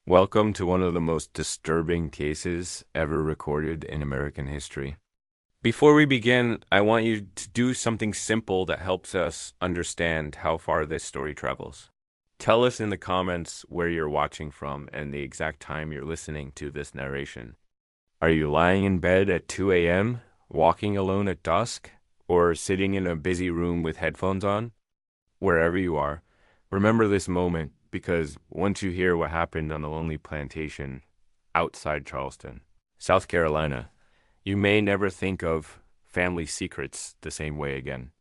Welcome to one of the most disturbing cases ever recorded in American history. Before we begin, I want you to do something simple that helps us understand how far this story travels. Tell us in the comments where you're watching from and the exact time you're listening to this narration. Are you lying in bed at 2 a.m., walking alone at dusk, or sitting in a busy room with headphones on? Wherever you are, remember this moment because once you hear what happened on the lonely plantation outside Charleston, South Carolina, you may never think of family secrets the same way again.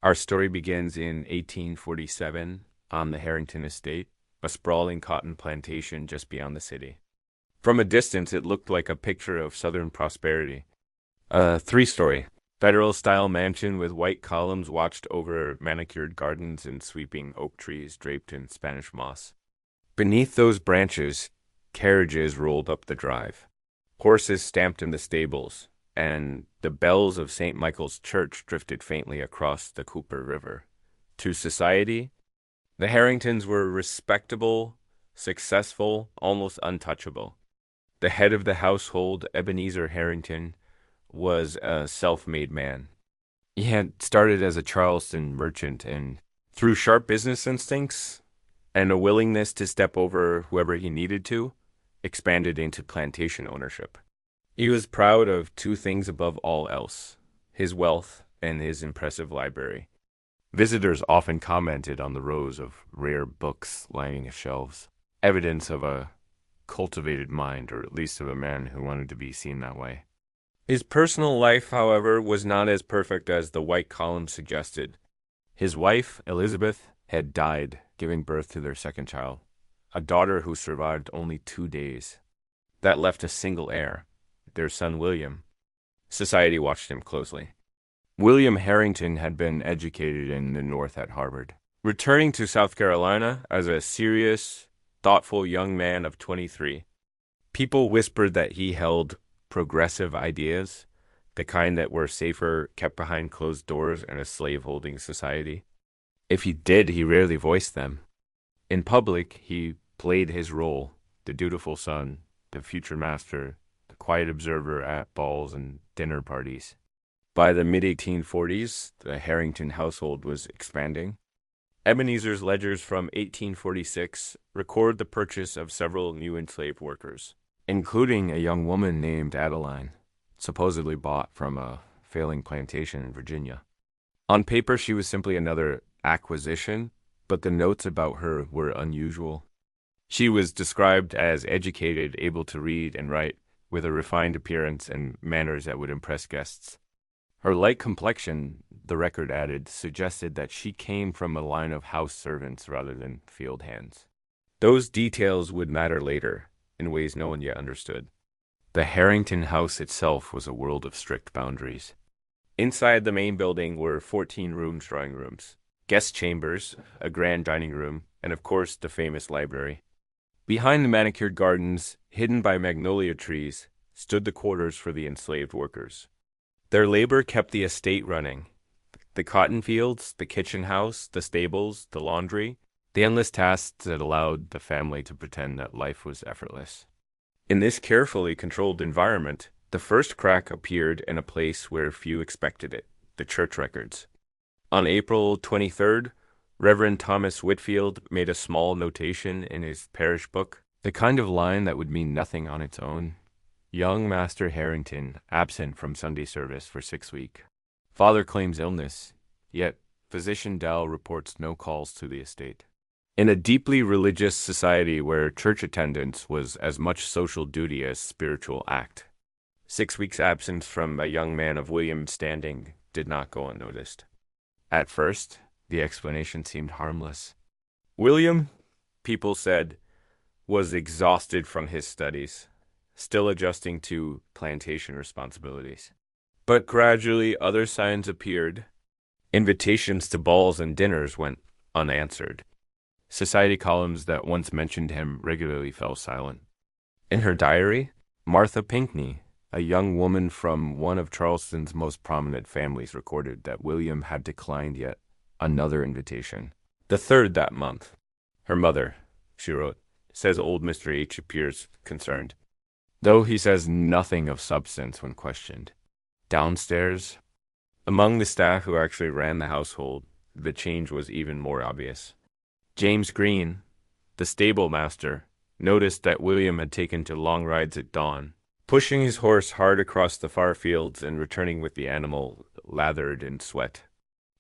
Our story begins in 1847 on the Harrington estate, a sprawling cotton plantation just beyond the city. From a distance, it looked like a picture of Southern prosperity. A three-story, federal-style mansion with white columns watched over manicured gardens and sweeping oak trees draped in Spanish moss. Beneath those branches, carriages rolled up the drive. Horses stamped in the stables, and the bells of St. Michael's Church drifted faintly across the Cooper River. To society, the Harringtons were respectable, successful, almost untouchable. The head of the household, Ebenezer Harrington, was a self-made man. He had started as a Charleston merchant and, through sharp business instincts and a willingness to step over whoever he needed to, expanded into plantation ownership. He was proud of two things above all else: his wealth and his impressive library. Visitors often commented on the rows of rare books lining his shelves, evidence of a cultivated mind, or at least of a man who wanted to be seen that way. His personal life, however, was not as perfect as the white column suggested. His wife, Elizabeth, had died, giving birth to their second child, a daughter who survived only 2 days. That left a single heir, their son William. Society watched him closely. William Harrington had been educated in the North at Harvard. Returning to South Carolina as a serious, thoughtful young man of 23, people whispered that he held progressive ideas, the kind that were safer kept behind closed doors in a slave-holding society. If he did, he rarely voiced them. In public, he played his role, the dutiful son, the future master, the quiet observer at balls and dinner parties. By the mid-1840s, the Harrington household was expanding. Ebenezer's ledgers from 1846 record the purchase of several new enslaved workers, including a young woman named Adeline, supposedly bought from a failing plantation in Virginia. On paper, she was simply another acquisition, but the notes about her were unusual. She was described as educated, able to read and write, with a refined appearance and manners that would impress guests. Her light complexion, the record added, suggested that she came from a line of house servants rather than field hands. Those details would matter later, in ways no one yet understood. The Harrington house itself was a world of strict boundaries. Inside the main building were 14 drawing rooms, guest chambers, a grand dining room, and of course the famous library. Behind the manicured gardens, hidden by magnolia trees, stood the quarters for the enslaved workers. Their labor kept the estate running. The cotton fields, the kitchen house, the stables, the laundry, the endless tasks that allowed the family to pretend that life was effortless. In this carefully controlled environment, the first crack appeared in a place where few expected it: the church records. On April 23rd, Reverend Thomas Whitfield made a small notation in his parish book, the kind of line that would mean nothing on its own. Young Master Harrington absent from Sunday service for 6 weeks. Father claims illness, yet Physician Dell reports no calls to the estate. In a deeply religious society where church attendance was as much social duty as spiritual act, 6 weeks' absence from a young man of William's standing did not go unnoticed. At first, the explanation seemed harmless. William, people said, was exhausted from his studies, still adjusting to plantation responsibilities. But gradually other signs appeared. Invitations to balls and dinners went unanswered. Society columns that once mentioned him regularly fell silent. In her diary, Martha Pinckney, a young woman from one of Charleston's most prominent families, recorded that William had declined yet another invitation, the third that month. Her mother, she wrote, says old Mr. H appears concerned, though he says nothing of substance when questioned. Downstairs, among the staff who actually ran the household, the change was even more obvious. James Green, the stable master, noticed that William had taken to long rides at dawn, pushing his horse hard across the far fields and returning with the animal lathered in sweat.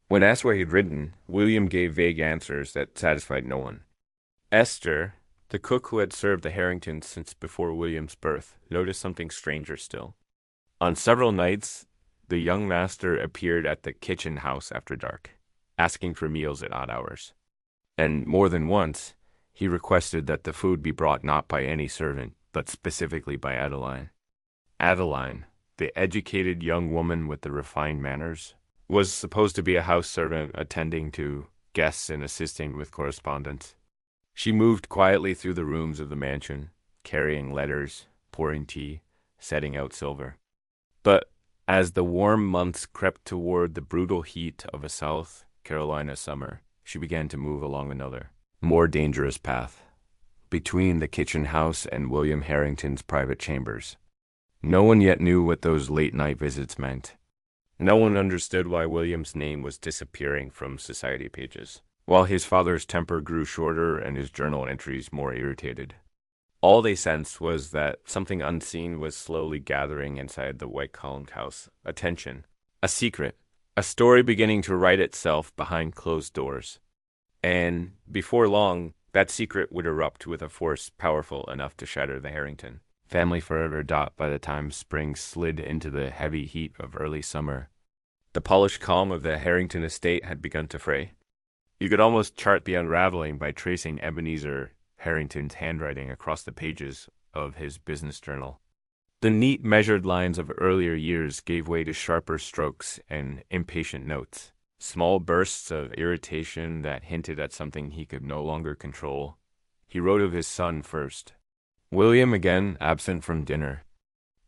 When asked where he'd ridden, William gave vague answers that satisfied no one. Esther, the cook who had served the Harringtons since before William's birth, noticed something stranger still. On several nights, the young master appeared at the kitchen house after dark, asking for meals at odd hours. And more than once, he requested that the food be brought not by any servant, but specifically by Adeline. Adeline, the educated young woman with the refined manners, was supposed to be a house servant attending to guests and assisting with correspondence. She moved quietly through the rooms of the mansion, carrying letters, pouring tea, setting out silver. But as the warm months crept toward the brutal heat of a South Carolina summer, she began to move along another, more dangerous path, between the kitchen house and William Harrington's private chambers. No one yet knew what those late-night visits meant. No one understood why William's name was disappearing from society pages, while his father's temper grew shorter and his journal entries more irritated. All they sensed was that something unseen was slowly gathering inside the white-columned house. A tension, a secret, a story beginning to write itself behind closed doors. And before long, that secret would erupt with a force powerful enough to shatter the Harrington family forever. By the time spring slid into the heavy heat of early summer, the polished calm of the Harrington estate had begun to fray. You could almost chart the unraveling by tracing Ebenezer Harrington's handwriting across the pages of his business journal. The neat, measured lines of earlier years gave way to sharper strokes and impatient notes, small bursts of irritation that hinted at something he could no longer control. He wrote of his son first. William again absent from dinner.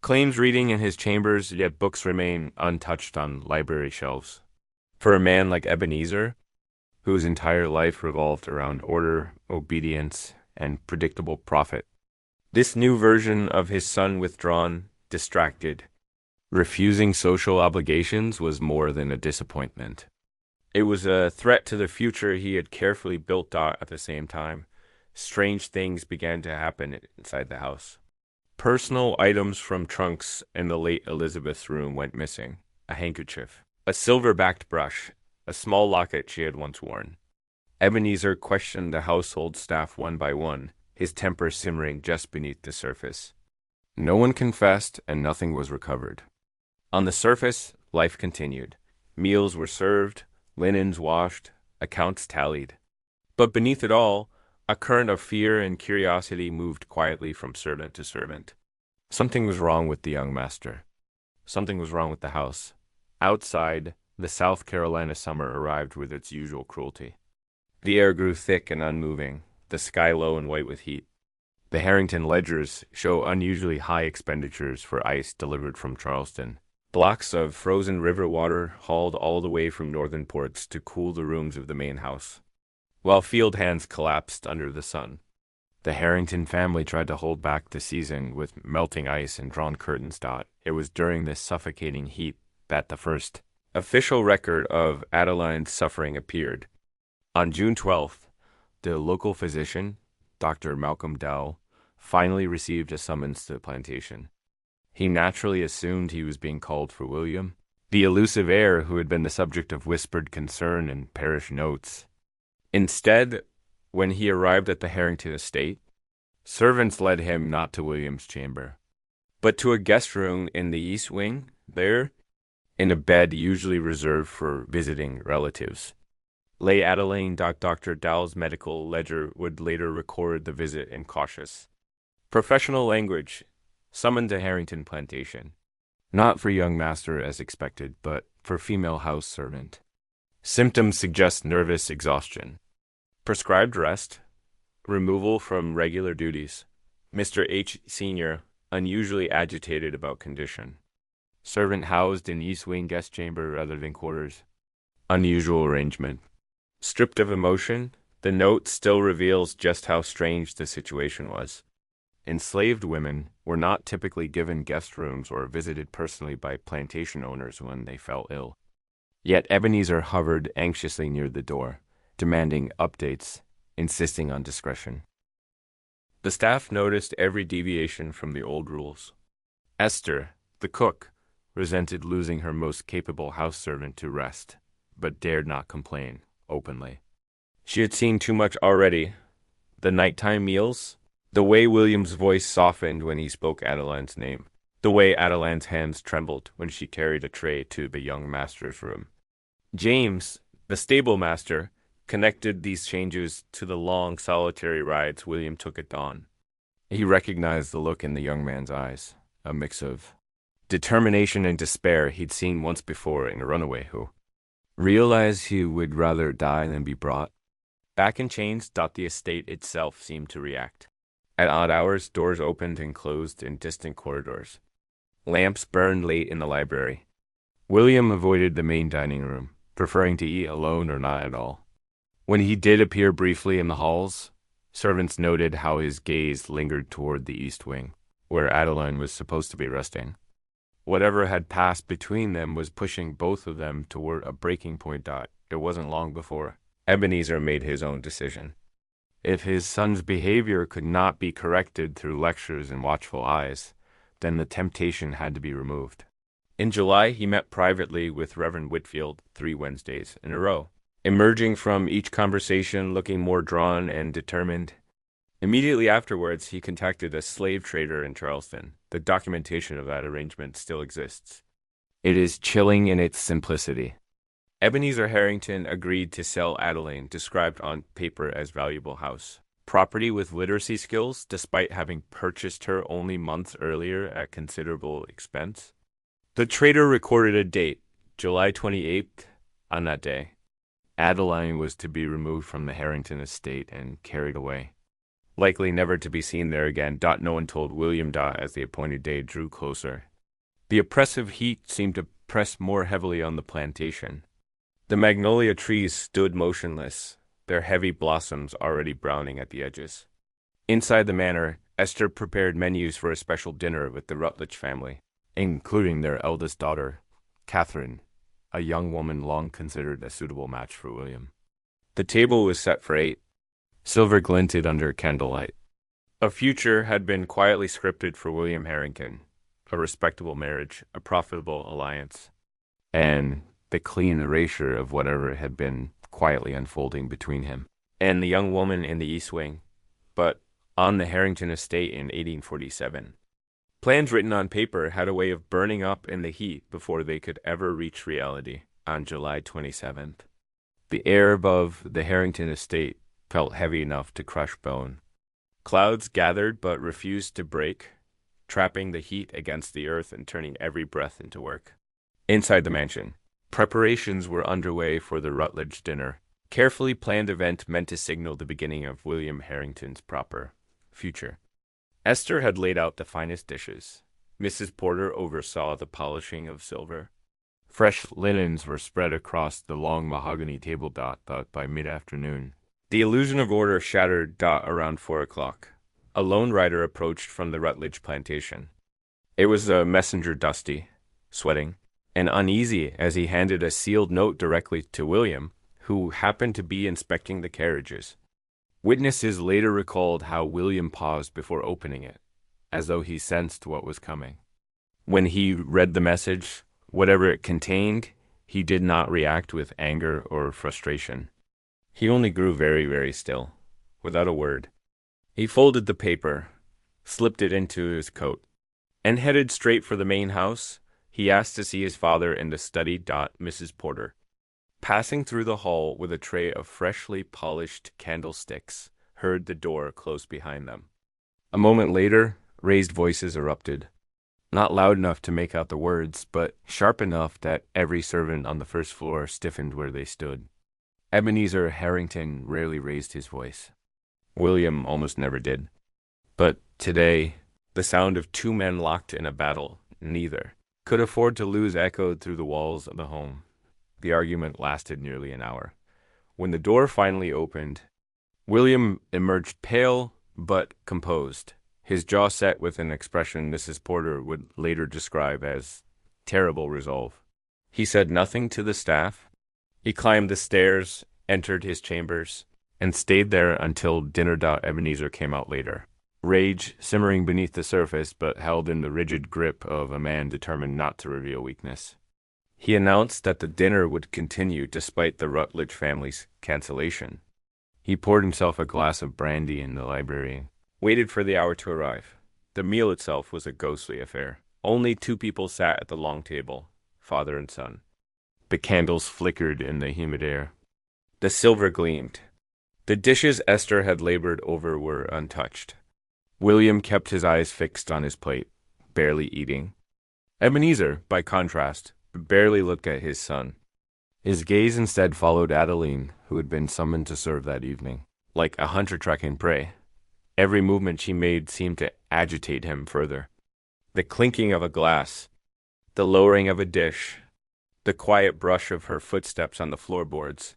Claims reading in his chambers, yet books remain untouched on library shelves. For a man like Ebenezer, whose entire life revolved around order, obedience, and predictable profit, this new version of his son withdrawn, distracted, refusing social obligations was more than a disappointment. It was a threat to the future he had carefully built out. At the same time, strange things began to happen inside the house. Personal items from trunks in the late Elizabeth's room went missing. A handkerchief, a silver-backed brush, a small locket she had once worn. Ebenezer questioned the household staff one by one, his temper simmering just beneath the surface. No one confessed, and nothing was recovered. On the surface, life continued. Meals were served, linens washed, accounts tallied. But beneath it all, a current of fear and curiosity moved quietly from servant to servant. Something was wrong with the young master. Something was wrong with the house. Outside, the South Carolina summer arrived with its usual cruelty. The air grew thick and unmoving, the sky low and white with heat. The Harrington ledgers show unusually high expenditures for ice delivered from Charleston. Blocks of frozen river water hauled all the way from northern ports to cool the rooms of the main house, while field hands collapsed under the sun. The Harrington family tried to hold back the season with melting ice and drawn curtains. It was during this suffocating heat that the first official record of Adeline's suffering appeared. On June 12th, the local physician, Dr. Malcolm Dell, finally received a summons to the plantation. He naturally assumed he was being called for William, the elusive heir who had been the subject of whispered concern and parish notes. Instead, when he arrived at the Harrington estate, servants led him not to William's chamber, but to a guest room in the east wing. There, in a bed usually reserved for visiting relatives, lay Adeline. Dr. Dowell's medical ledger would later record the visit in cautious, professional language, summoned to Harrington Plantation. Not for young master as expected, but for female house servant. Symptoms suggest nervous exhaustion. Prescribed rest, removal from regular duties. Mr. H. Sr. unusually agitated about condition. Servant housed in East Wing guest chamber rather than quarters. Unusual arrangement. Stripped of emotion, The note still reveals just how strange the situation was. Enslaved women were not typically given guest rooms or visited personally by plantation owners when they fell ill. Yet Ebenezer hovered anxiously near the door, demanding updates, insisting on discretion. The staff noticed every deviation from the old rules. Esther, the cook, resented losing her most capable house servant to rest, but dared not complain openly. She had seen too much already. The nighttime meals, the way William's voice softened when he spoke Adeline's name, the way Adeline's hands trembled when she carried a tray to the young master's room. James, the stable master, connected these changes to the long, solitary rides William took at dawn. He recognized the look in the young man's eyes, a mix of determination and despair he'd seen once before in a runaway who realized he would rather die than be brought. Back in chains, the estate itself seemed to react. At odd hours, doors opened and closed in distant corridors. Lamps burned late in the library. William avoided the main dining room, preferring to eat alone or not at all. When he did appear briefly in the halls, servants noted how his gaze lingered toward the east wing, where Adeline was supposed to be resting. Whatever had passed between them was pushing both of them toward a breaking point. It wasn't long before Ebenezer made his own decision. If his son's behavior could not be corrected through lectures and watchful eyes, then the temptation had to be removed. In July, he met privately with Reverend Whitfield 3 Wednesdays in a row, emerging from each conversation looking more drawn and determined. Immediately afterwards, he contacted a slave trader in Charleston. The documentation of that arrangement still exists. It is chilling in its simplicity. Ebenezer Harrington agreed to sell Adeline, described on paper as valuable house, property with literacy skills, despite having purchased her only months earlier at considerable expense. The trader recorded a date, July 28th. On that day, Adeline was to be removed from the Harrington estate and carried away, likely never to be seen there again. No one told William as the appointed day drew closer. The oppressive heat seemed to press more heavily on the plantation. The magnolia trees stood motionless, their heavy blossoms already browning at the edges. Inside the manor, Esther prepared menus for a special dinner with the Rutledge family, including their eldest daughter, Catherine, a young woman long considered a suitable match for William. The table was set for 8. Silver glinted under candlelight. A future had been quietly scripted for William Harrington, a respectable marriage, a profitable alliance, and the clean erasure of whatever had been quietly unfolding between him and the young woman in the East Wing, but on the Harrington estate in 1847. Plans written on paper had a way of burning up in the heat before they could ever reach reality. On July 27th, the air above the Harrington estate felt heavy enough to crush bone. Clouds gathered but refused to break, trapping the heat against the earth and turning every breath into work. Inside the mansion, preparations were underway for the Rutledge dinner, carefully planned event meant to signal the beginning of William Harrington's proper future. Esther had laid out the finest dishes. Mrs. Porter oversaw the polishing of silver. Fresh linens were spread across the long mahogany table by mid-afternoon. The illusion of order shattered around 4 o'clock. A lone rider approached from the Rutledge plantation. It was a messenger, dusty, sweating, and uneasy as he handed a sealed note directly to William, who happened to be inspecting the carriages. Witnesses later recalled how William paused before opening it, as though he sensed what was coming. When he read the message, whatever it contained, he did not react with anger or frustration. He only grew very, very still, without a word. He folded the paper, slipped it into his coat, and headed straight for the main house. He asked to see his father in the study. Mrs. Porter, passing through the hall with a tray of freshly polished candlesticks, heard the door close behind them. A moment later, raised voices erupted, not loud enough to make out the words, but sharp enough that every servant on the first floor stiffened where they stood. Ebenezer Harrington rarely raised his voice. William almost never did. But today, the sound of 2 men locked in a battle, neither could afford to lose echoed through the walls of the home. The argument lasted nearly an hour. When the door finally opened, William emerged pale but composed, his jaw set with an expression Mrs. Porter would later describe as terrible resolve. He said nothing to the staff. He climbed the stairs, entered his chambers, and stayed there until dinner. Ebenezer came out later, rage simmering beneath the surface but held in the rigid grip of a man determined not to reveal weakness. He announced that the dinner would continue despite the Rutledge family's cancellation. He poured himself a glass of brandy in the library, waited for the hour to arrive. The meal itself was a ghostly affair. Only two people sat at the long table, father and son. The candles flickered in the humid air. The silver gleamed. The dishes Esther had labored over were untouched. William kept his eyes fixed on his plate, barely eating. Ebenezer, by contrast, barely looked at his son. His gaze instead followed Adeline, who had been summoned to serve that evening. Like a hunter tracking prey, every movement she made seemed to agitate him further. The clinking of a glass, the lowering of a dish, the quiet brush of her footsteps on the floorboards.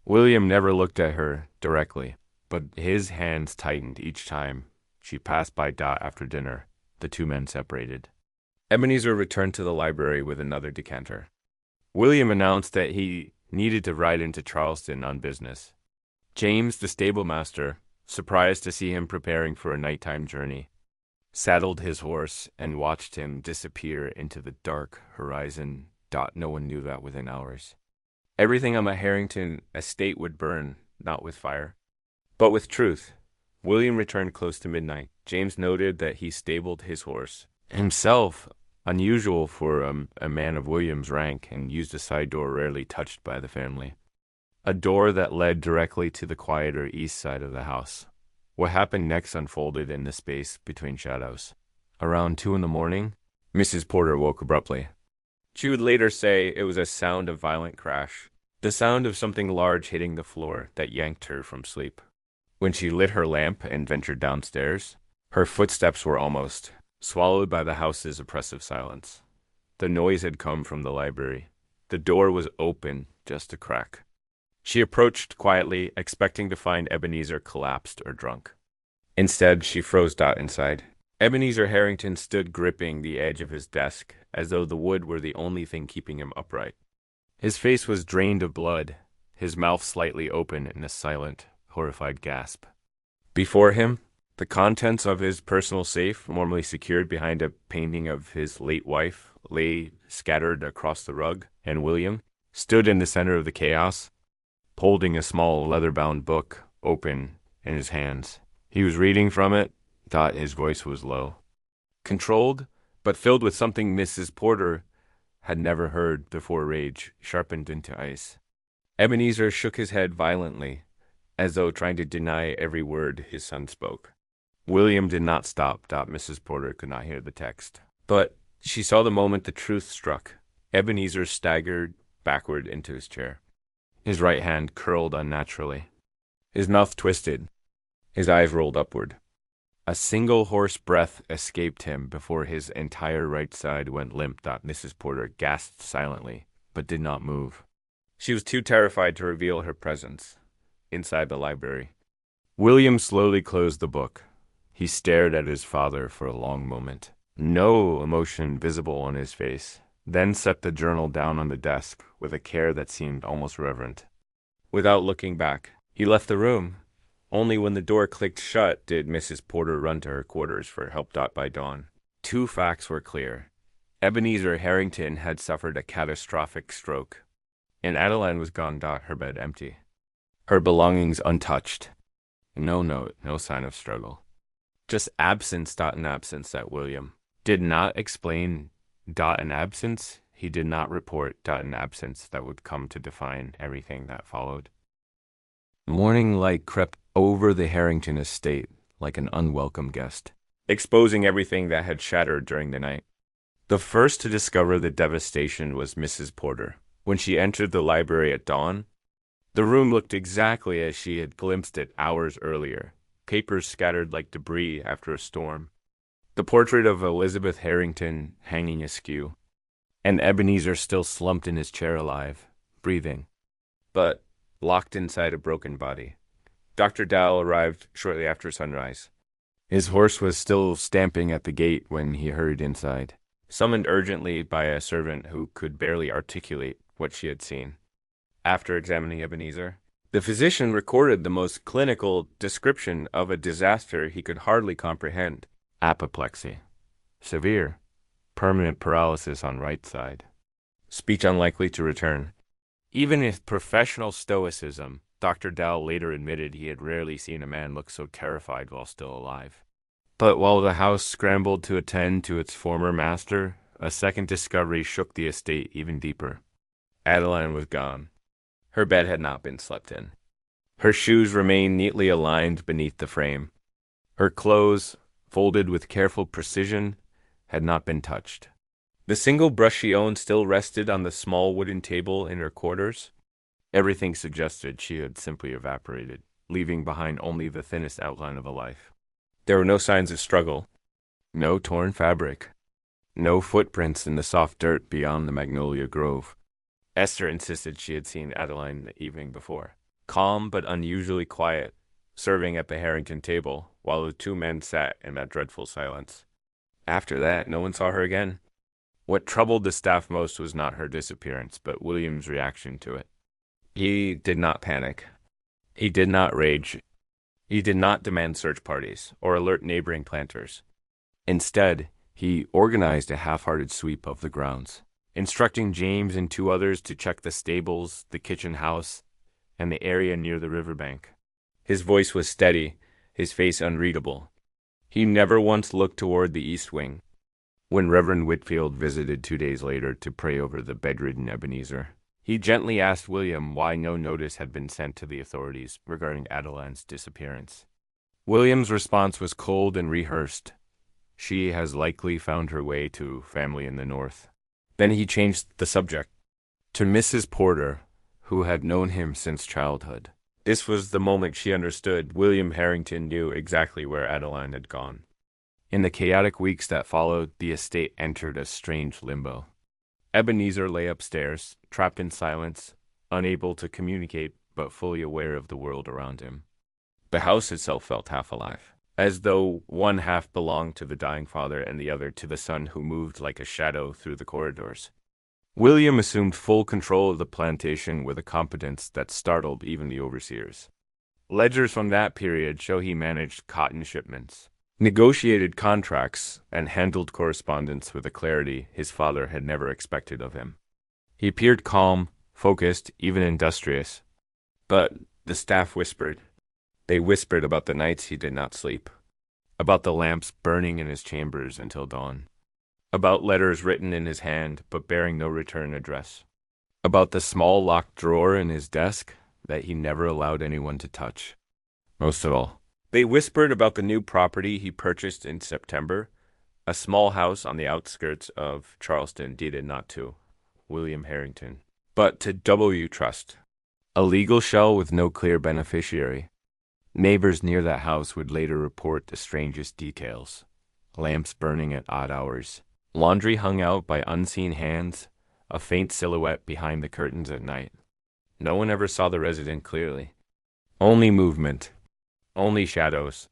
William never looked at her directly, but his hands tightened each time she passed by Dot after dinner. The two men separated. Ebenezer returned to the library with another decanter. William announced that he needed to ride into Charleston on business. James, the stablemaster, surprised to see him preparing for a nighttime journey, saddled his horse and watched him disappear into the dark horizon. No one knew that within hours. Everything on the Harrington estate would burn, not with fire, but with truth. William returned close to midnight. James noted that he stabled his horse himself, unusual for a man of William's rank, and used a side door rarely touched by the family. A door that led directly to the quieter east side of the house. What happened next unfolded in the space between shadows. Around 2 a.m, Mrs. Porter woke abruptly. She would later say it was a sound of violent crash, the sound of something large hitting the floor that yanked her from sleep. When she lit her lamp and ventured downstairs, her footsteps were almost swallowed by the house's oppressive silence. The noise had come from the library. The door was open, just a crack. She approached quietly, expecting to find Ebenezer collapsed or drunk. Instead, she froze Dot inside. Ebenezer Harrington stood gripping the edge of his desk, as though the wood were the only thing keeping him upright. His face was drained of blood, his mouth slightly open in a silent, horrified gasp. Before him, the contents of his personal safe, normally secured behind a painting of his late wife, lay scattered across the rug, and William stood in the center of the chaos, holding a small leather-bound book open in his hands. He was reading from it. His voice was low, controlled, but filled with something Mrs. Porter had never heard before. Rage sharpened into ice. Ebenezer shook his head violently, as though trying to deny every word his son spoke. William did not stop. Mrs. Porter could not hear the text, but she saw the moment the truth struck. Ebenezer staggered backward into his chair. His right hand curled unnaturally. His mouth twisted. His eyes rolled upward. A single hoarse breath escaped him before his entire right side went limp. Mrs. Porter gasped silently, but did not move. She was too terrified to reveal her presence inside the library. William slowly closed the book. He stared at his father for a long moment, no emotion visible on his face, then set the journal down on the desk with a care that seemed almost reverent. Without looking back, he left the room. Only when the door clicked shut did Mrs. Porter run to her quarters for help. By dawn, 2 facts were clear. Ebenezer Harrington had suffered a catastrophic stroke, and Adeline was gone. Her bed empty, her belongings untouched. No note, no sign of struggle. Just absence. An absence that William did not explain. An absence he did not report. An absence that would come to define everything that followed. Morning light crept over the Harrington estate like an unwelcome guest, exposing everything that had shattered during the night. The first to discover the devastation was Mrs. Porter. When she entered the library at dawn, the room looked exactly as she had glimpsed it hours earlier, papers scattered like debris after a storm, the portrait of Elizabeth Harrington hanging askew, and Ebenezer still slumped in his chair alive, breathing, but locked inside a broken body. Dr. Dow arrived shortly after sunrise. His horse was still stamping at the gate when he hurried inside, summoned urgently by a servant who could barely articulate what she had seen. After examining Ebenezer, the physician recorded the most clinical description of a disaster he could hardly comprehend. Apoplexy. Severe. Permanent paralysis on right side. Speech unlikely to return. Even with professional stoicism, Dr. Dowell later admitted he had rarely seen a man look so terrified while still alive. But while the house scrambled to attend to its former master, a second discovery shook the estate even deeper. Adeline was gone. Her bed had not been slept in. Her shoes remained neatly aligned beneath the frame. Her clothes, folded with careful precision, had not been touched. The single brush she owned still rested on the small wooden table in her quarters. Everything suggested she had simply evaporated, leaving behind only the thinnest outline of a life. There were no signs of struggle, no torn fabric, no footprints in the soft dirt beyond the magnolia grove. Esther insisted she had seen Adeline the evening before, calm but unusually quiet, serving at the Harrington table, while the two men sat in that dreadful silence. After that, no one saw her again. What troubled the staff most was not her disappearance, but William's reaction to it. He did not panic. He did not rage. He did not demand search parties or alert neighboring planters. Instead, he organized a half-hearted sweep of the grounds, instructing James and two others to check the stables, the kitchen house, and the area near the riverbank. His voice was steady, his face unreadable. He never once looked toward the east wing. When Reverend Whitfield visited 2 days later to pray over the bedridden Ebenezer, he gently asked William why no notice had been sent to the authorities regarding Adeline's disappearance. William's response was cold and rehearsed. She has likely found her way to family in the north. Then he changed the subject to Mrs. Porter, who had known him since childhood. This was the moment she understood William Harrington knew exactly where Adeline had gone. In the chaotic weeks that followed, the estate entered a strange limbo. Ebenezer lay upstairs, trapped in silence, unable to communicate but fully aware of the world around him. The house itself felt half alive, as though one half belonged to the dying father and the other to the son who moved like a shadow through the corridors. William assumed full control of the plantation with a competence that startled even the overseers. Ledgers from that period show he managed cotton shipments, negotiated contracts, and handled correspondence with a clarity his father had never expected of him. He appeared calm, focused, even industrious. But the staff whispered. They whispered about the nights he did not sleep, about the lamps burning in his chambers until dawn, about letters written in his hand but bearing no return address, about the small locked drawer in his desk that he never allowed anyone to touch. Most of all, they whispered about the new property he purchased in September, a small house on the outskirts of Charleston deeded not to William Harrington, but to W. Trust, a legal shell with no clear beneficiary. Neighbors near that house would later report the strangest details. Lamps burning at odd hours, laundry hung out by unseen hands, a faint silhouette behind the curtains at night. No one ever saw the resident clearly. Only movement. Only shadows.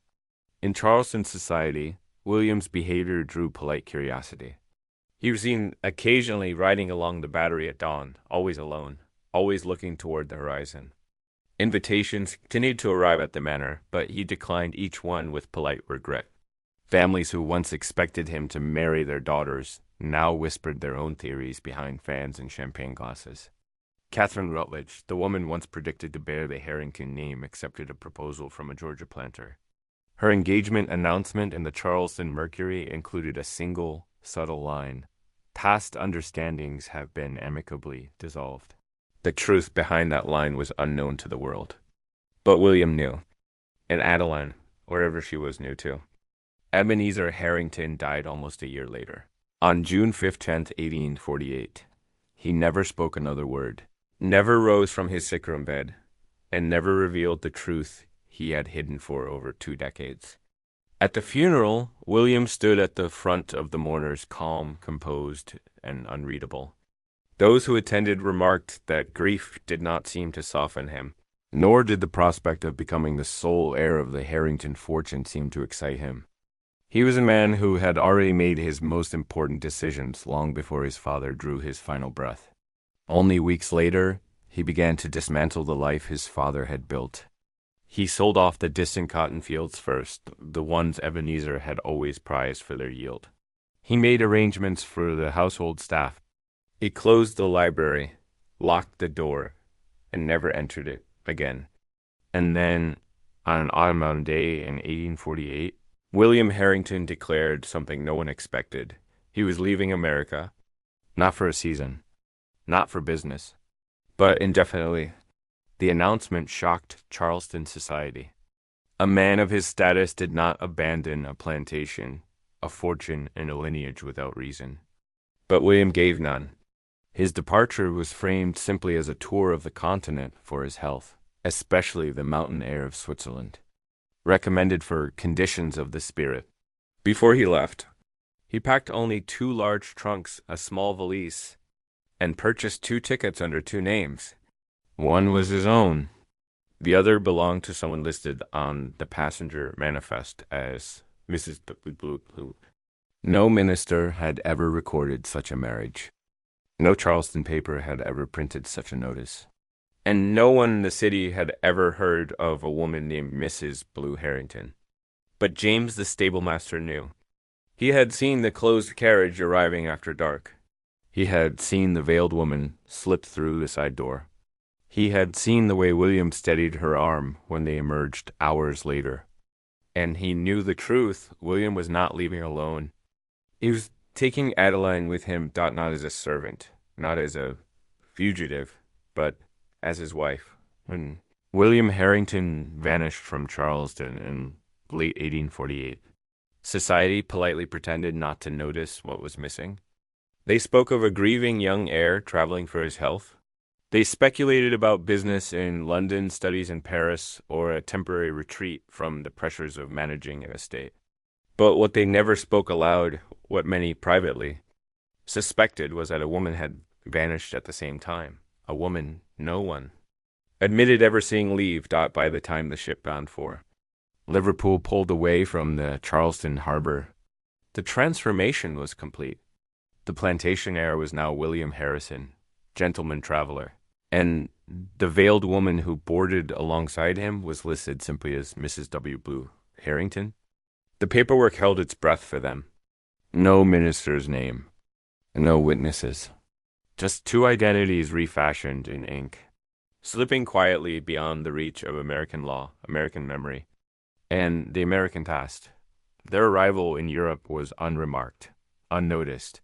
In Charleston society, William's behavior drew polite curiosity. He was seen occasionally riding along the Battery at dawn, always alone, always looking toward the horizon. Invitations continued to arrive at the manor, but he declined each one with polite regret. Families who once expected him to marry their daughters now whispered their own theories behind fans and champagne glasses. Catherine Rutledge, the woman once predicted to bear the Harrington name, accepted a proposal from a Georgia planter. Her engagement announcement in the Charleston Mercury included a single, subtle line. Past understandings have been amicably dissolved. The truth behind that line was unknown to the world. But William knew, and Adeline, wherever she was, knew too. Ebenezer Harrington died almost a year later, on June 15th, 1848. He never spoke another word, never rose from his sickroom bed, and never revealed the truth he had hidden for over 2 decades. At the funeral, William stood at the front of the mourners, calm, composed, and unreadable. Those who attended remarked that grief did not seem to soften him. Nor did the prospect of becoming the sole heir of the Harrington fortune seem to excite him. He was a man who had already made his most important decisions long before his father drew his final breath. Only weeks later, he began to dismantle the life his father had built. He sold off the distant cotton fields first, the ones Ebenezer had always prized for their yield. He made arrangements for the household staff. He closed the library, locked the door, and never entered it again. And then, on an autumn day in 1848, William Harrington declared something no one expected. He was leaving America, not for a season, not for business, but indefinitely. The announcement shocked Charleston society. A man of his status did not abandon a plantation, a fortune, and a lineage without reason. But William gave none. His departure was framed simply as a tour of the continent for his health, especially the mountain air of Switzerland, recommended for conditions of the spirit. Before he left, he packed only 2 large trunks, a small valise, and purchased 2 tickets under 2 names. One was his own. The other belonged to someone listed on the passenger manifest as Mrs. Blue. No minister had ever recorded such a marriage. No Charleston paper had ever printed such a notice. And no one in the city had ever heard of a woman named Mrs. Blue Harrington. But James the stablemaster knew. He had seen the closed carriage arriving after dark. He had seen the veiled woman slip through the side door. He had seen the way William steadied her arm when they emerged hours later. And he knew the truth. William was not leaving alone. He was taking Adeline with him, not as a servant, not as a fugitive, but as his wife. When William Harrington vanished from Charleston in late 1848, society politely pretended not to notice what was missing. They spoke of a grieving young heir traveling for his health. They speculated about business in London, studies in Paris, or a temporary retreat from the pressures of managing an estate. But what they never spoke aloud, what many privately suspected, was that a woman had vanished at the same time. A woman no one admitted ever seeing leave. By the time the ship bound for Liverpool pulled away from the Charleston harbor, the transformation was complete. The plantation heir was now William Harrison, gentleman traveler, and the veiled woman who boarded alongside him was listed simply as Mrs. W. Blue Harrington. The paperwork held its breath for them. No minister's name, no witnesses. Just 2 identities refashioned in ink, slipping quietly beyond the reach of American law, American memory, and the American past. Their arrival in Europe was unremarked, unnoticed,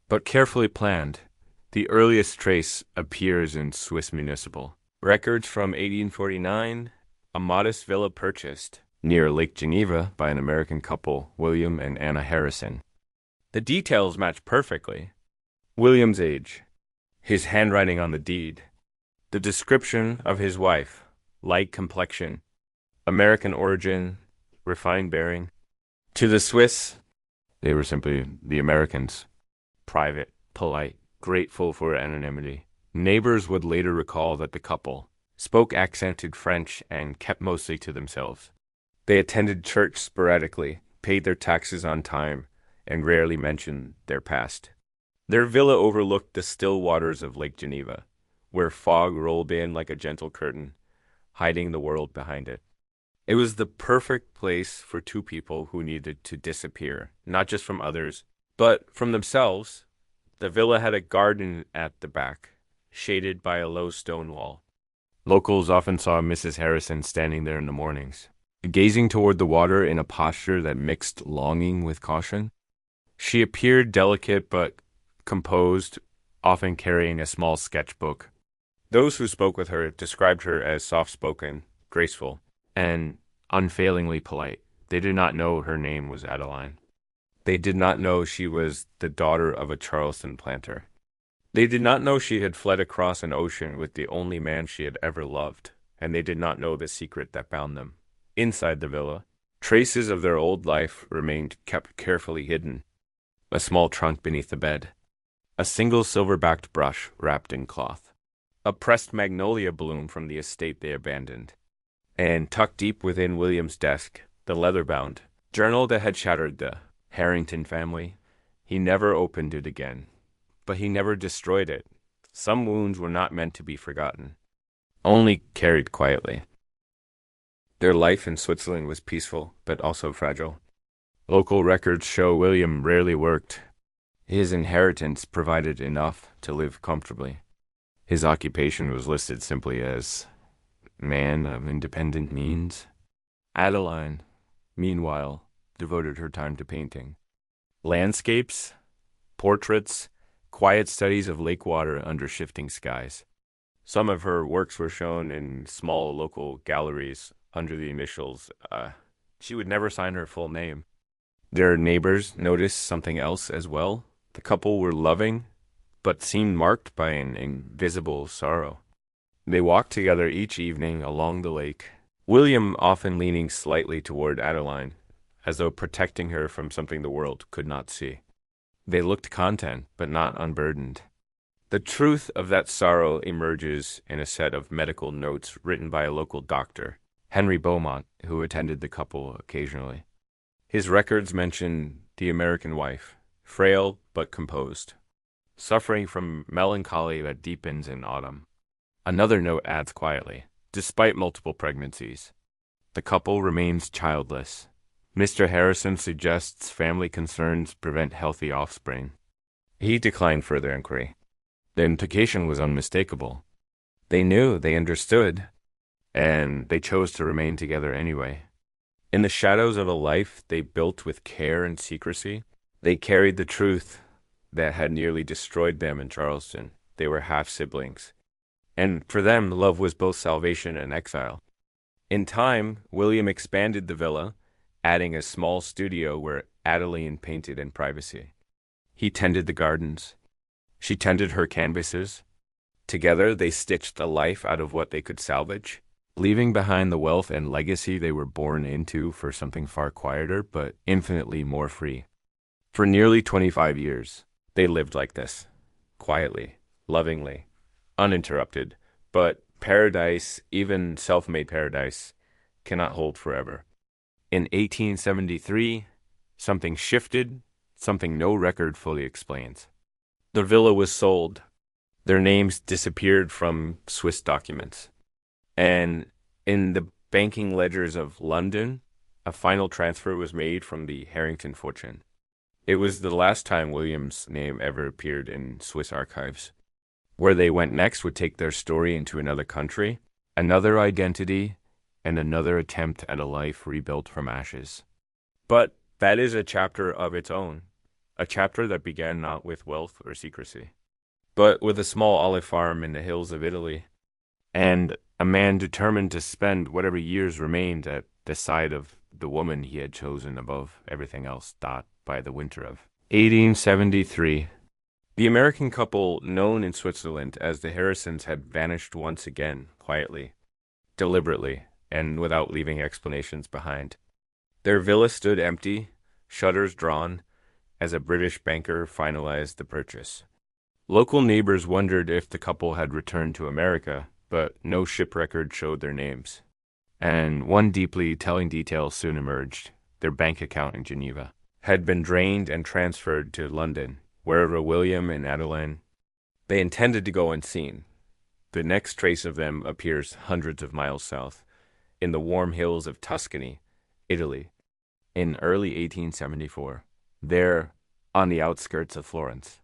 but carefully planned. The earliest trace appears in Swiss municipal records from 1849, a modest villa purchased near Lake Geneva by an American couple, William and Anna Harrison. The details match perfectly. William's age, his handwriting on the deed, the description of his wife, light complexion, American origin, refined bearing. To the Swiss, they were simply the Americans, private, polite, grateful for anonymity. Neighbors would later recall that the couple spoke accented French and kept mostly to themselves. They attended church sporadically, paid their taxes on time, and rarely mentioned their past. Their villa overlooked the still waters of Lake Geneva, where fog rolled in like a gentle curtain, hiding the world behind it. It was the perfect place for 2 people who needed to disappear, not just from others, but from themselves. The villa had a garden at the back, shaded by a low stone wall. Locals often saw Mrs. Harrison standing there in the mornings, gazing toward the water in a posture that mixed longing with caution. She appeared delicate but composed, often carrying a small sketchbook. Those who spoke with her described her as soft-spoken, graceful, and unfailingly polite. They did not know her name was Adeline. They did not know she was the daughter of a Charleston planter. They did not know she had fled across an ocean with the only man she had ever loved, and they did not know the secret that bound them. Inside the villa, traces of their old life remained kept carefully hidden. A small trunk beneath the bed, a single silver-backed brush wrapped in cloth, A pressed magnolia bloom from the estate they abandoned. And tucked deep within William's desk, the leather-bound journal that had shattered the Harrington family. He never opened it again, but he never destroyed it. Some wounds were not meant to be forgotten, only carried quietly. Their life in Switzerland was peaceful, but also fragile. Local records show William rarely worked. His inheritance provided enough to live comfortably. His occupation was listed simply as man of independent means. Adeline, meanwhile, devoted her time to painting. Landscapes, portraits, quiet studies of lake water under shifting skies. Some of her works were shown in small local galleries under the initials. She would never sign her full name. Their neighbors noticed something else as well. The couple were loving, but seemed marked by an invisible sorrow. They walked together each evening along the lake, William often leaning slightly toward Adeline, as though protecting her from something the world could not see. They looked content, but not unburdened. The truth of that sorrow emerges in a set of medical notes written by a local doctor, Henry Beaumont, who attended the couple occasionally. His records mention the American wife, frail but composed, suffering from melancholy that deepens in autumn. Another note adds quietly, despite multiple pregnancies, the couple remains childless. Mr. Harrison suggests family concerns prevent healthy offspring. He declined further inquiry. The implication was unmistakable. They knew, they understood, and they chose to remain together anyway. In the shadows of a life they built with care and secrecy, they carried the truth that had nearly destroyed them in Charleston. They were half-siblings. And for them, love was both salvation and exile. In time, William expanded the villa, adding a small studio where Adeline painted in privacy. He tended the gardens. She tended her canvases. Together, they stitched the life out of what they could salvage, leaving behind the wealth and legacy they were born into for something far quieter but infinitely more free. For nearly 25 years, they lived like this, quietly, lovingly, uninterrupted. But paradise, even self-made paradise, cannot hold forever. In 1873, something shifted, something no record fully explains. The villa was sold. Their names disappeared from Swiss documents. And in the banking ledgers of London, a final transfer was made from the Harrington fortune. It was the last time William's name ever appeared in Swiss archives. Where they went next would take their story into another country, another identity, and another attempt at a life rebuilt from ashes. But that is a chapter of its own, a chapter that began not with wealth or secrecy, but with a small olive farm in the hills of Italy, and a man determined to spend whatever years remained at the side of the woman he had chosen above everything else. By the winter of 1873. The American couple, known in Switzerland as the Harrisons, had vanished once again, quietly, deliberately, and without leaving explanations behind. Their villa stood empty, shutters drawn, as a British banker finalized the purchase. Local neighbors wondered if the couple had returned to America, but no ship record showed their names. And one deeply telling detail soon emerged: their bank account in Geneva had been drained and transferred to London, wherever William and Adeline, they intended to go unseen. The next trace of them appears hundreds of miles south, in the warm hills of Tuscany, Italy, in early 1874, there on the outskirts of Florence.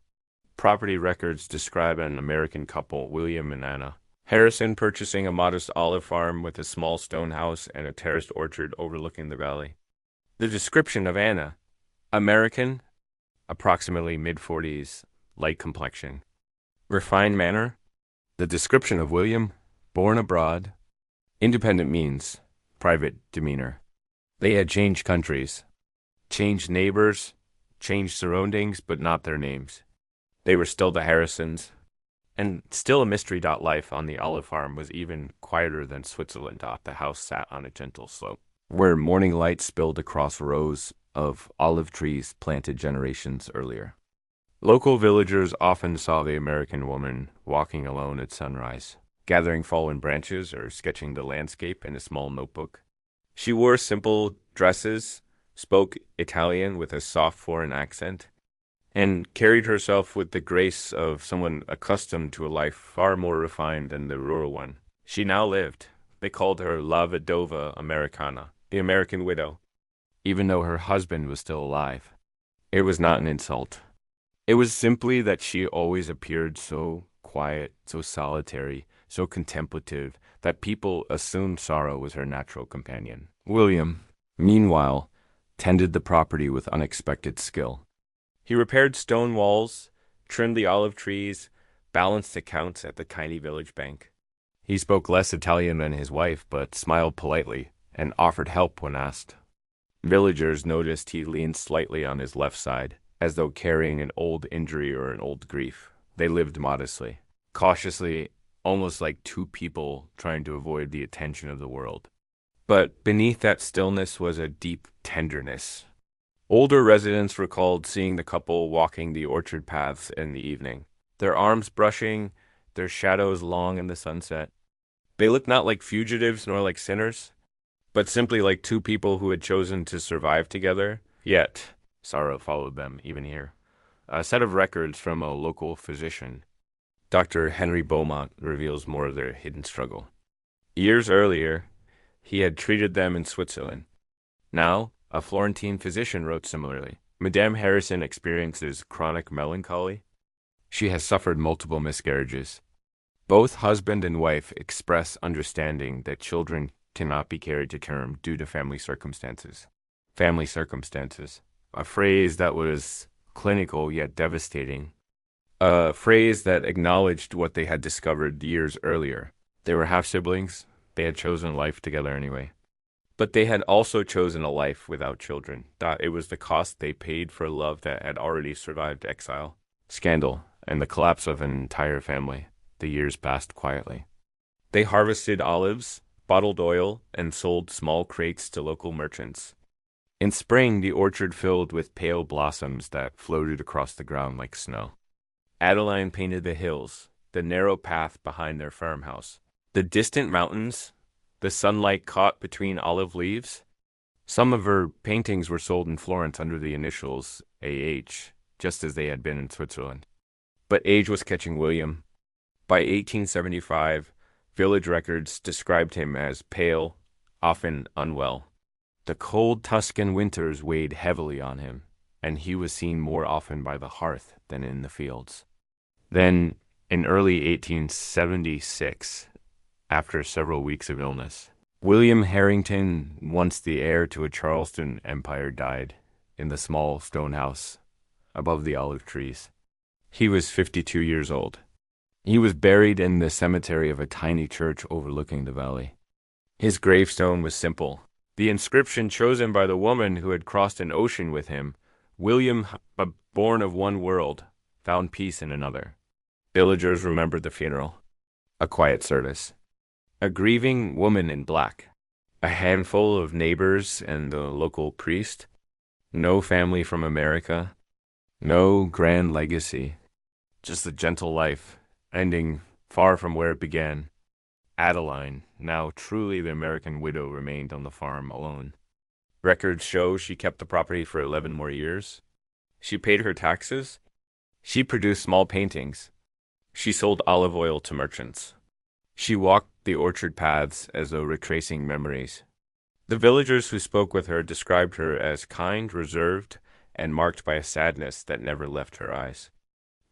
Property records describe an American couple, William and Anna Harrison, purchasing a modest olive farm with a small stone house and a terraced orchard overlooking the valley. The description of Anna: American, approximately mid-40s, light complexion, refined manner. The description of William: born abroad, independent means, private demeanor. They had changed countries, changed neighbors, changed surroundings, but not their names. They were still the Harrisons, and still a mystery. Life on the olive farm was even quieter than Switzerland. The house sat on a gentle slope, where morning light spilled across rows of olive trees planted generations earlier. Local villagers often saw the American woman walking alone at sunrise, gathering fallen branches or sketching the landscape in a small notebook. She wore simple dresses, spoke Italian with a soft foreign accent, and carried herself with the grace of someone accustomed to a life far more refined than the rural one. She now lived. They called her La Vedova Americana, the American widow, even though her husband was still alive. It was not an insult. It was simply that she always appeared so quiet, so solitary, so contemplative, that people assumed sorrow was her natural companion. William, meanwhile, tended the property with unexpected skill. He repaired stone walls, trimmed the olive trees, balanced accounts at the tiny village bank. He spoke less Italian than his wife, but smiled politely and offered help when asked. Villagers noticed he leaned slightly on his left side, as though carrying an old injury or an old grief. They lived modestly, cautiously, almost like two people trying to avoid the attention of the world. But beneath that stillness was a deep tenderness. Older residents recalled seeing the couple walking the orchard paths in the evening, their arms brushing, their shadows long in the sunset. They looked not like fugitives nor like sinners, but simply like two people who had chosen to survive together. Yet, sorrow followed them even here. A set of records from a local physician, Dr. Henry Beaumont, reveals more of their hidden struggle. Years earlier, he had treated them in Switzerland. Now, a Florentine physician wrote similarly. Madame Harrison experiences chronic melancholy. She has suffered multiple miscarriages. Both husband and wife express understanding that children cannot be carried to term due to family circumstances. Family circumstances. A phrase that was clinical yet devastating. A phrase that acknowledged what they had discovered years earlier. They were half-siblings. They had chosen life together anyway. But they had also chosen a life without children. That it was the cost they paid for love that had already survived exile, scandal, and the collapse of an entire family. The years passed quietly. They harvested olives, bottled oil, and sold small crates to local merchants. In spring, the orchard filled with pale blossoms that floated across the ground like snow. Adeline painted the hills, the narrow path behind their farmhouse, the distant mountains, the sunlight caught between olive leaves. Some of her paintings were sold in Florence under the initials A.H., just as they had been in Switzerland. But age was catching William. By 1875, village records described him as pale, often unwell. The cold Tuscan winters weighed heavily on him, and he was seen more often by the hearth than in the fields. Then, in early 1876, after several weeks of illness, William Harrington, once the heir to a Charleston empire, died in the small stone house above the olive trees. He was 52 years old. He was buried in the cemetery of a tiny church overlooking the valley. His gravestone was simple. The inscription chosen by the woman who had crossed an ocean with him, William, born of one world, found peace in another. Villagers remembered the funeral. A quiet service. A grieving woman in black. A handful of neighbors and the local priest. No family from America. No grand legacy. Just a gentle life, ending far from where it began. Adeline, now truly the American widow, remained on the farm alone. Records show she kept the property for 11 more years. She paid her taxes. She produced small paintings. She sold olive oil to merchants. She walked the orchard paths as though retracing memories. The villagers who spoke with her described her as kind, reserved, and marked by a sadness that never left her eyes.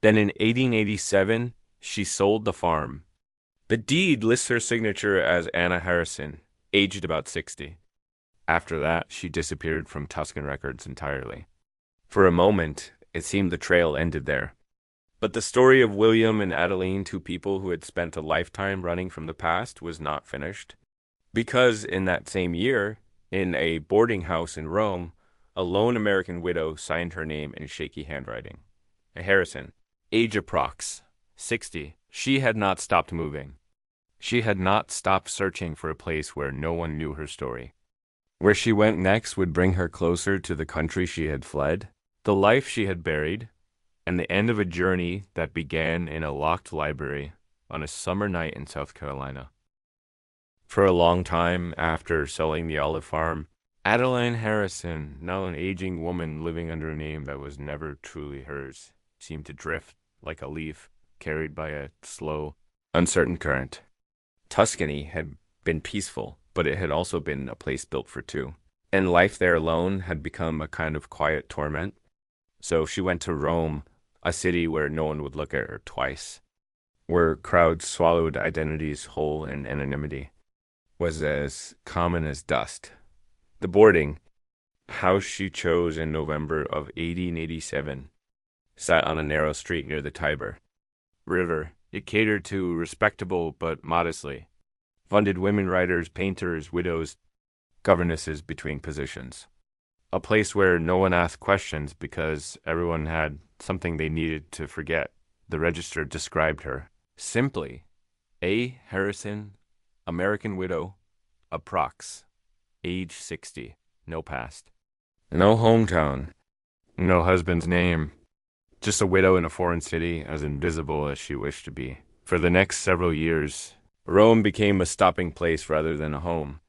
Then in 1887, she sold the farm. The deed lists her signature as Anna Harrison, aged about 60. After that, she disappeared from Tuscan records entirely. For a moment, it seemed the trail ended there. But the story of William and Adeline, two people who had spent a lifetime running from the past, was not finished. Because in that same year, in a boarding house in Rome, a lone American widow signed her name in shaky handwriting. Harrison, age approx. 60. She had not stopped moving. She had not stopped searching for a place where no one knew her story. Where she went next would bring her closer to the country she had fled, the life she had buried, and the end of a journey that began in a locked library on a summer night in South Carolina. For a long time after selling the olive farm, Adeline Harrison, now an aging woman living under a name that was never truly hers, seemed to drift like a leaf carried by a slow, uncertain current. Tuscany had been peaceful, but it had also been a place built for two, and life there alone had become a kind of quiet torment. So she went to Rome, a city where no one would look at her twice, where crowds swallowed identities whole and anonymity was as common as dust. The boarding house she chose in November of 1887 sat on a narrow street near the Tiber River. It catered to respectable but modestly funded women writers, painters, widows, governesses between positions. A place where no one asked questions because everyone had something they needed to forget. The register described her simply: A. Harrison, American widow, approx. Age 60, no past. No hometown, no husband's name. Just a widow in a foreign city, as invisible as she wished to be. For the next several years, Rome became a stopping place rather than a home.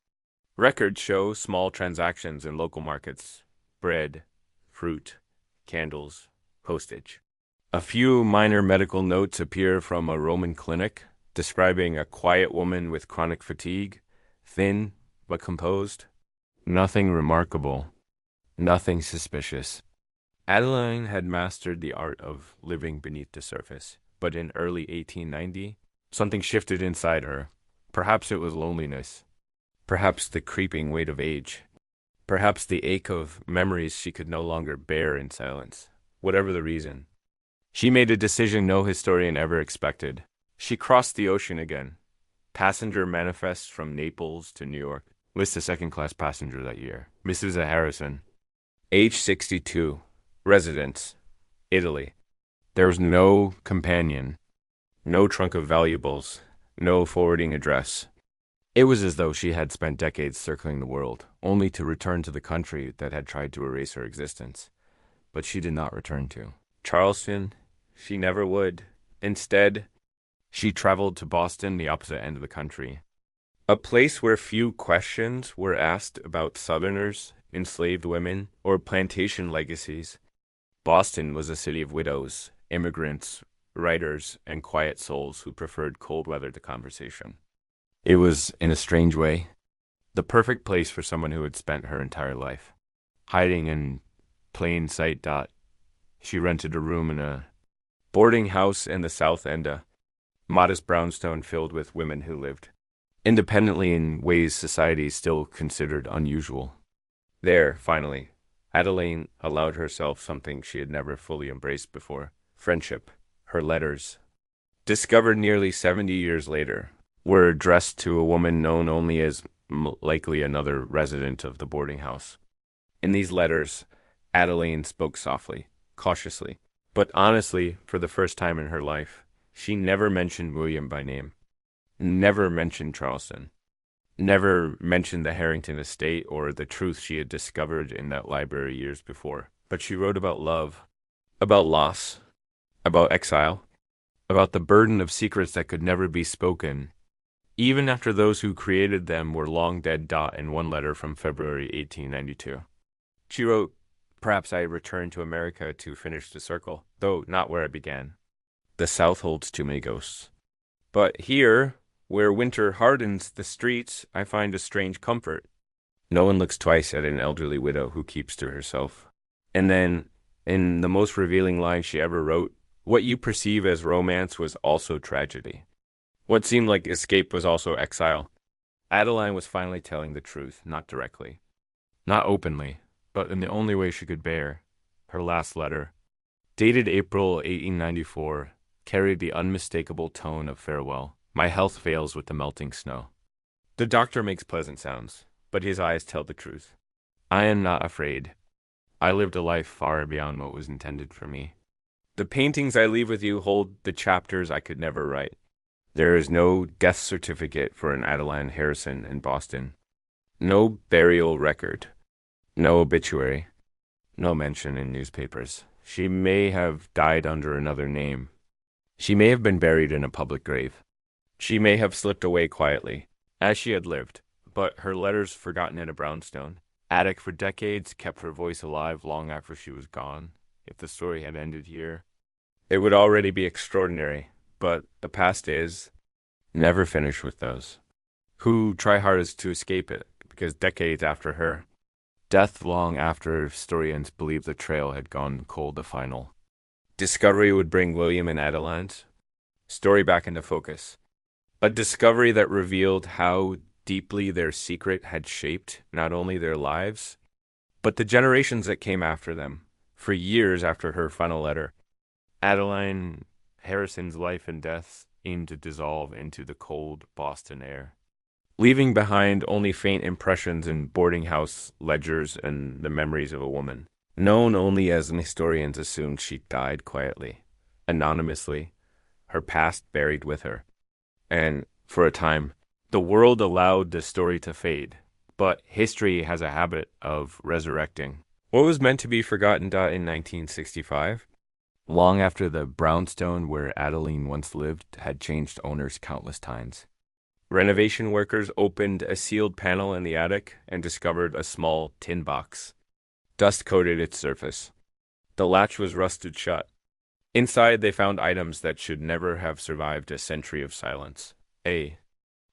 Records show small transactions in local markets: bread, fruit, candles, postage. A few minor medical notes appear from a Roman clinic describing a quiet woman with chronic fatigue, thin but composed. Nothing remarkable, nothing suspicious. Adeline had mastered the art of living beneath the surface, but in early 1890, something shifted inside her. Perhaps it was loneliness. Perhaps the creeping weight of age. Perhaps the ache of memories she could no longer bear in silence. Whatever the reason, she made a decision no historian ever expected. She crossed the ocean again. Passenger manifests from Naples to New York list a second-class passenger that year. Mrs. Harrison, age 62, residence, Italy. There was no companion, no trunk of valuables, no forwarding address. It was as though she had spent decades circling the world, only to return to the country that had tried to erase her existence. But she did not return to Charleston. She never would. Instead, she traveled to Boston, the opposite end of the country, a place where few questions were asked about Southerners, enslaved women, or plantation legacies. Boston was a city of widows, immigrants, writers, and quiet souls who preferred cold weather to conversation. It was, in a strange way, the perfect place for someone who had spent her entire life hiding in plain sight. She rented a room in a boarding house in the South End, a modest brownstone filled with women who lived independently in ways society still considered unusual. There, finally, Adeline allowed herself something she had never fully embraced before: friendship. Her letters, discovered nearly 70 years later, were addressed to a woman known only as likely another resident of the boarding house. In these letters, Adeline spoke softly, cautiously, but honestly. For the first time in her life, she never mentioned William by name, never mentioned Charleston, never mentioned the Harrington estate or the truth she had discovered in that library years before. But she wrote about love, about loss, about exile, about the burden of secrets that could never be spoken, even after those who created them were long dead. In one letter from February 1892, she wrote, "Perhaps I returned to America to finish the circle, though not where I began. The South holds too many ghosts. But here, where winter hardens the streets, I find a strange comfort. No one looks twice at an elderly widow who keeps to herself." And then, in the most revealing line she ever wrote, "What you perceive as romance was also tragedy. What seemed like escape was also exile." Adeline was finally telling the truth, not directly, not openly, but in the only way she could bear. Her last letter, dated April 1894, carried the unmistakable tone of farewell. "My health fails with the melting snow." The doctor makes pleasant sounds, but his eyes tell the truth. "I am not afraid. I lived a life far beyond what was intended for me. The paintings I leave with you hold the chapters I could never write. There is no death certificate for an Adeline Harrison in Boston. No burial record. No obituary. No mention in newspapers. She may have died under another name. She may have been buried in a public grave. She may have slipped away quietly, as she had lived, but her letters forgotten in a brownstone attic for decades kept her voice alive long after she was gone. If the story had ended here, it would already be extraordinary, but the past is never finish with those who try hardest to escape it, because decades after her death, long after historians believed the trail had gone cold, the final discovery would bring William and Adeline's story back into focus. A discovery that revealed how deeply their secret had shaped not only their lives, but the generations that came after them. For years after her final letter, Adeline Harrison's life and death seemed to dissolve into the cold Boston air, leaving behind only faint impressions in boarding house ledgers and the memories of a woman, known only as historians assumed she died quietly, anonymously, her past buried with her. And for a time, the world allowed the story to fade, but history has a habit of resurrecting. What was meant to be forgotten in 1965? Long after the brownstone where Adeline once lived had changed owners countless times. Renovation workers opened a sealed panel in the attic and discovered a small tin box. Dust coated its surface. The latch was rusted shut. Inside, they found items that should never have survived a century of silence. A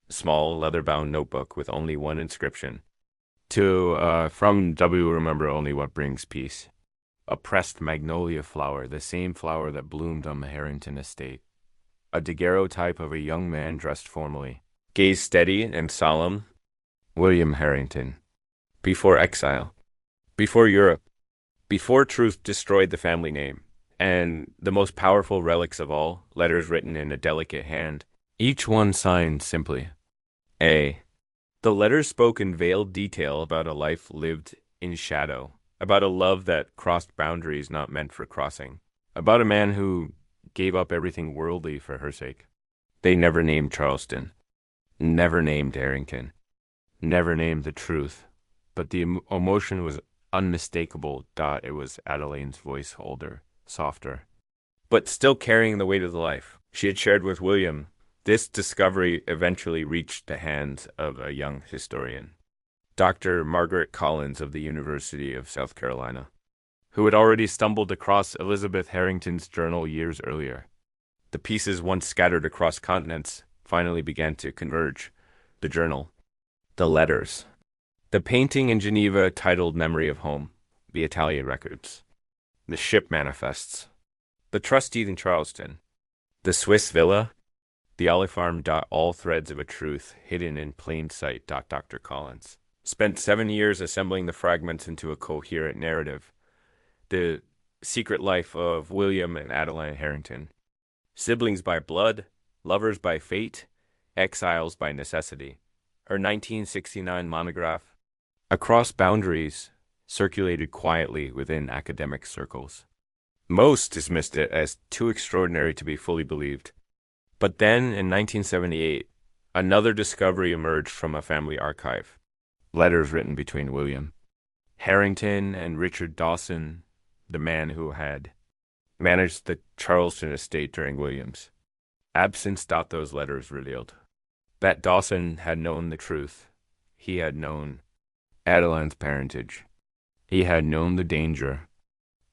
small leather-bound notebook with only one inscription. From W. Remember only what brings peace. A pressed magnolia flower, the same flower that bloomed on the Harrington estate. A daguerreotype of a young man dressed formally. Gaze steady and solemn. William Harrington. Before exile. Before Europe. Before truth destroyed the family name. And the most powerful relics of all, letters written in a delicate hand, each one signed simply, A. The letters spoke in veiled detail about a life lived in shadow, about a love that crossed boundaries not meant for crossing, about a man who gave up everything worldly for her sake. They never named Charleston, never named Harrington, never named the truth, but the emotion was unmistakable. It was Adeline's voice, older, softer, but still carrying the weight of the life she had shared with William. This discovery eventually reached the hands of a young historian, Dr. Margaret Collins of the University of South Carolina, who had already stumbled across Elizabeth Harrington's journal years earlier. The pieces once scattered across continents finally began to converge. The journal, the letters, the painting in Geneva titled Memory of Home, the Italian records, the ship manifests, the trust deed in Charleston, the Swiss villa, the olive farm. All threads of a truth hidden in plain sight. Dr. Collins spent 7 years assembling the fragments into a coherent narrative. The secret life of William and Adeline Harrington. Siblings by blood, lovers by fate, exiles by necessity. Her 1969 monograph, Across Boundaries, circulated quietly within academic circles. Most dismissed it as too extraordinary to be fully believed. But then, in 1978, another discovery emerged from a family archive. Letters written between William Harrington and Richard Dawson, the man who had managed the Charleston estate during William's absence. Those letters revealed that Dawson had known the truth. He had known Adeline's parentage. He had known the danger.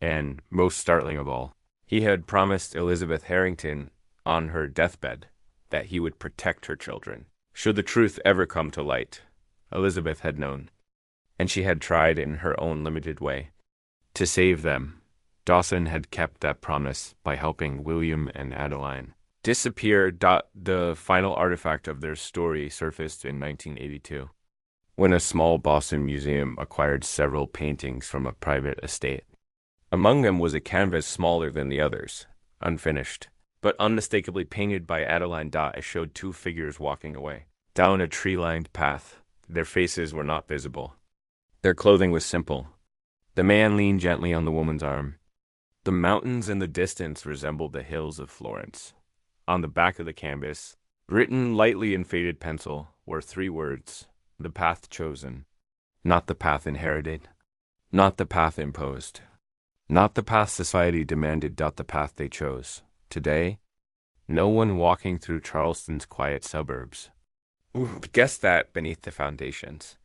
And most startling of all, he had promised Elizabeth Harrington on her deathbed that he would protect her children should the truth ever come to light. Elizabeth had known, and she had tried in her own limited way to save them. Dawson had kept that promise by helping William and Adeline disappear. The final artifact of their story surfaced in 1982, when a small Boston museum acquired several paintings from a private estate. Among them was a canvas smaller than the others, unfinished, but unmistakably painted by Adeline. It showed two figures walking away, down a tree-lined path. Their faces were not visible. Their clothing was simple. The man leaned gently on the woman's arm. The mountains in the distance resembled the hills of Florence. On the back of the canvas, written lightly in faded pencil, were 3 words: the path chosen, not the path inherited, not the path imposed, Not the path society demanded, not the path they chose. Today, no one walking through Charleston's quiet suburbs guessed that beneath the foundations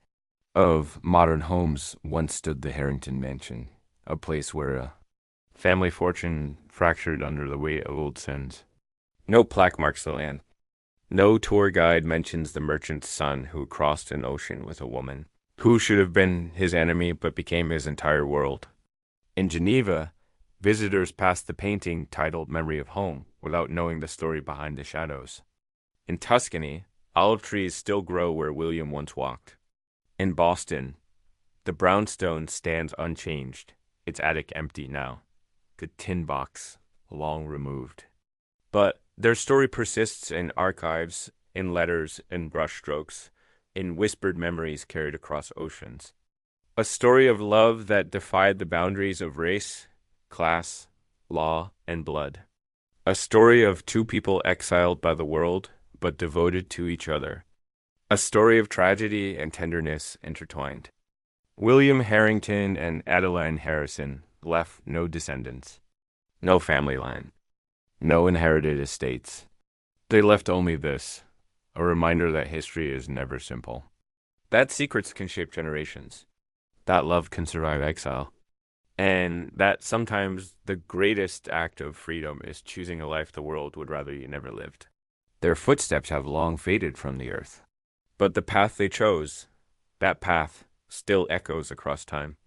of modern homes once stood the Harrington Mansion, a place where a family fortune fractured under the weight of old sins. No plaque marks the land. No tour guide mentions the merchant's son who crossed an ocean with a woman, who should have been his enemy but became his entire world. In Geneva, visitors passed the painting titled Memory of Home without knowing the story behind the shadows. In Tuscany, olive trees still grow where William once walked. In Boston, the brownstone stands unchanged, its attic empty now, the tin box long removed. But their story persists in archives, in letters, in brushstrokes, in whispered memories carried across oceans. A story of love that defied the boundaries of race, class, law, and blood. A story of two people exiled by the world, but devoted to each other. A story of tragedy and tenderness intertwined. William Harrington and Adeline Harrison left no descendants, no family line, no inherited estates. They left only this, a reminder that history is never simple. That secrets can shape generations. That love can survive exile. And that sometimes the greatest act of freedom is choosing a life the world would rather you never lived. Their footsteps have long faded from the earth. But the path they chose, that path, still echoes across time.